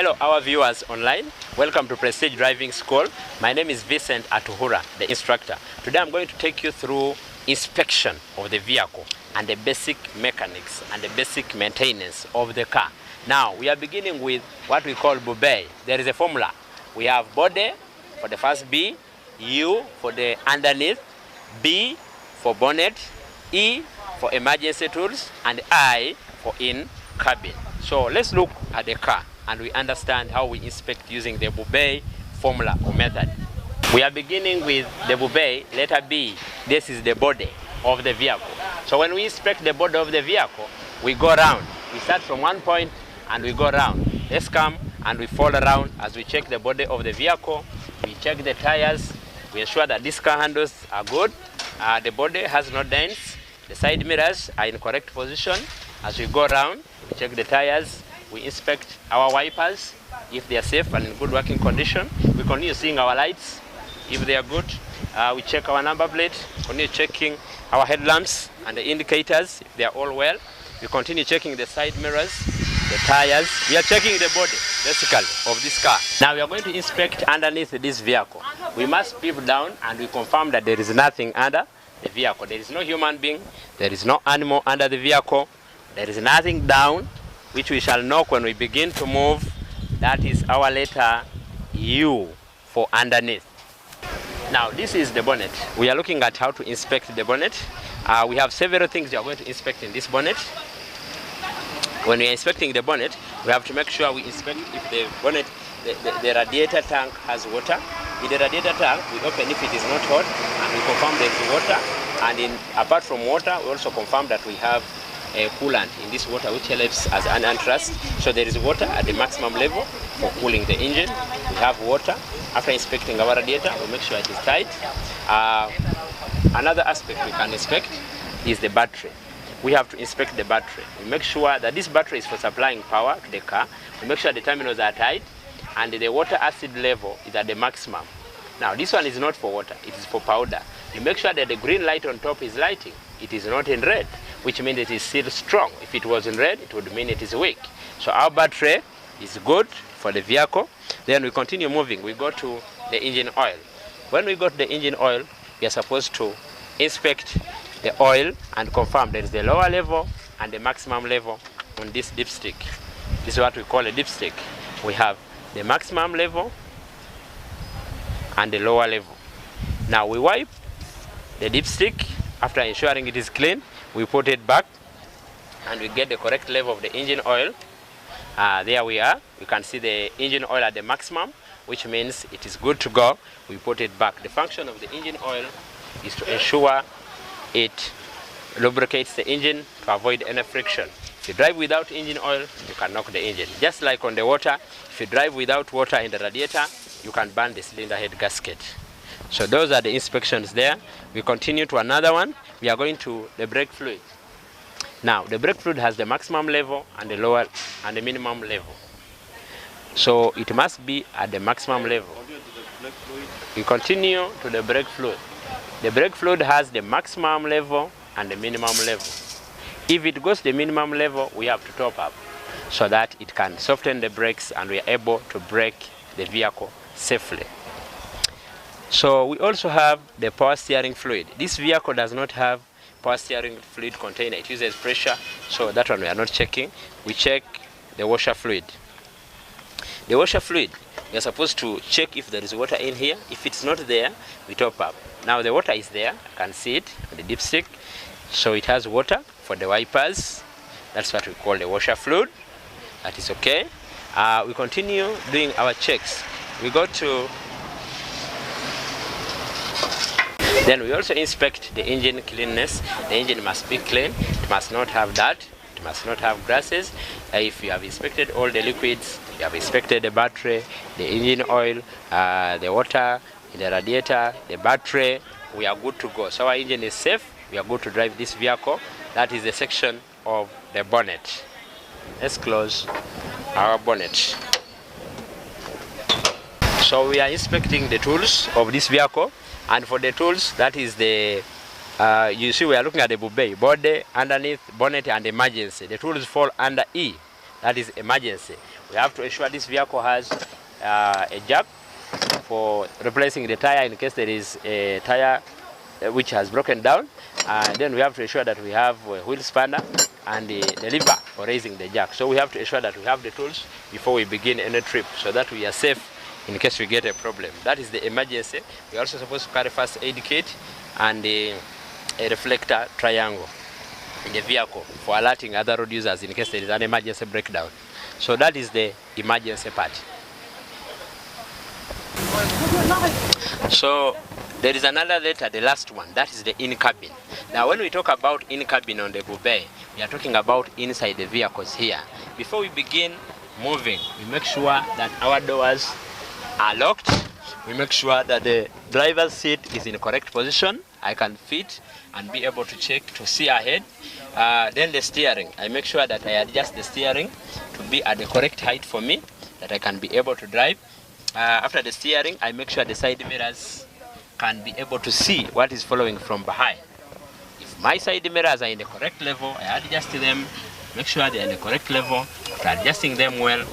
Hello our viewers online, welcome to Prestige Driving School. My name is Vincent Atuhura, the instructor. Today I'm going to take you through inspection of the vehicle and the basic mechanics and the basic maintenance of the car. Now we are beginning with what we call bube. There is a formula. We have body for the first B, U for the underneath, B for bonnet, E for emergency tools, and I for in cabin. So let's look at the car and we understand how we inspect using the bube formula or method. We are beginning with the bube, letter B. This is the body of the vehicle. So when we inspect the body of the vehicle, we go around. We start from one point and we go around. Let's come and we fall around as we check the body of the vehicle. We check the tires. We ensure that these car handles are good. The body has no dents. The side mirrors are in correct position. As we go around, we check the tires. We inspect our wipers if they are safe and in good working condition. We continue seeing our lights if they are good. We check our number plate, continue checking our headlamps and the indicators if they are all well. We continue checking the side mirrors, the tires. We are checking the body basically of this car. Now we are going to inspect underneath this vehicle. We must peep down and we confirm that there is nothing under the vehicle. There is no human being, there is no animal under the vehicle, there is nothing down, which we shall knock when we begin to move. That is our letter U for underneath. Now this is the bonnet. We are looking at how to inspect the bonnet. We have several things we are going to inspect in this bonnet. When we are inspecting the bonnet, we have to make sure we inspect if the bonnet, the radiator tank has water. In the radiator tank, we open if it is not hot and we confirm there is water. And apart from water, we also confirm that we have a coolant in this water which helps as an anthrust. So there is water at the maximum level for cooling the engine. We have water. After inspecting our radiator, we make sure it is tight. Another aspect we can inspect is the battery. We have to inspect the battery. We make sure that this battery is for supplying power to the car. We make sure the terminals are tight and the water acid level is at the maximum. Now this one is not for water, it is for powder. You make sure that the green light on top is lighting. It is not in red, which means it is still strong. If it was in red, it would mean it is weak. So our battery is good for the vehicle. Then we continue moving. We go to the engine oil. When we go to the engine oil, we are supposed to inspect the oil and confirm there is the lower level and the maximum level on this dipstick. This is what we call a dipstick. We have the maximum level and the lower level. Now we wipe the dipstick. After ensuring it is clean, we put it back and we get the correct level of the engine oil. There we are. You can see the engine oil at the maximum, which means it is good to go. We put it back. The function of the engine oil is to ensure it lubricates the engine to avoid any friction. If you drive without engine oil, you can knock the engine. Just like on the water, if you drive without water in the radiator, you can burn the cylinder head gasket. So those are the inspections there. We continue to another one. We are going to the brake fluid. Now the brake fluid has the maximum level and the lower and the minimum level. So it must be at the maximum level. We continue to the brake fluid. The brake fluid has the maximum level and the minimum level. If it goes to the minimum level, we have to top up so that it can soften the brakes and we are able to brake the vehicle safely. So we also have the power steering fluid. This vehicle does not have power steering fluid container. It uses pressure, so that one we are not checking. We check the washer fluid. The washer fluid, we are supposed to check if there is water in here. If it's not there, we top up. Now the water is there. I can see it on the dipstick. So it has water for the wipers. That's what we call the washer fluid. That is okay. We continue doing our checks. We go to Then we also inspect the engine cleanness. The engine must be clean. It must not have dirt. It must not have grasses. If you have inspected all the liquids, you have inspected the battery, the engine oil, the water, the radiator, the battery, we are good to go. So our engine is safe. We are good to drive this vehicle. That is the section of the bonnet. Let's close our bonnet. So we are inspecting the tools of this vehicle. And for the tools, that is the, you see we are looking at the bube, body, underneath, bonnet and emergency. The tools fall under E, that is emergency. We have to ensure this vehicle has a jack for replacing the tire in case there is a tire which has broken down. Then we have to ensure that we have a wheel spanner and the lever for raising the jack. So we have to ensure that we have the tools before we begin any trip so that we are safe in case we get a problem. That is the emergency. We are also supposed to carry first aid kit and a reflector triangle in the vehicle for alerting other road users in case there is an emergency breakdown. So that is the emergency part. So there is another letter, the last one, that is the in-cabin. Now when we talk about in-cabin on the Bube, we are talking about inside the vehicles here. Before we begin moving, we make sure that our doors are locked. We make sure that the driver's seat is in the correct position. I can fit and be able to check to see ahead. Then the steering, I make sure that I adjust the steering to be at the correct height for me, that I can be able to drive. After the steering, I make sure the side mirrors can be able to see what is following from behind. If my side mirrors are in the correct level, I adjust them, make sure they are in the correct level. After adjusting them well,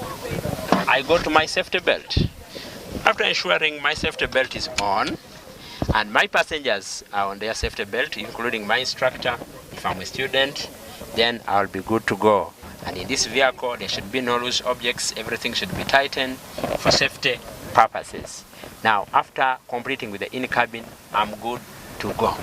I go to my safety belt. After ensuring my safety belt is on and my passengers are on their safety belt, including my instructor, if I'm a student, then I'll be good to go. And in this vehicle, there should be no loose objects. Everything should be tightened for safety purposes. Now, after completing with the in-cabin, I'm good to go.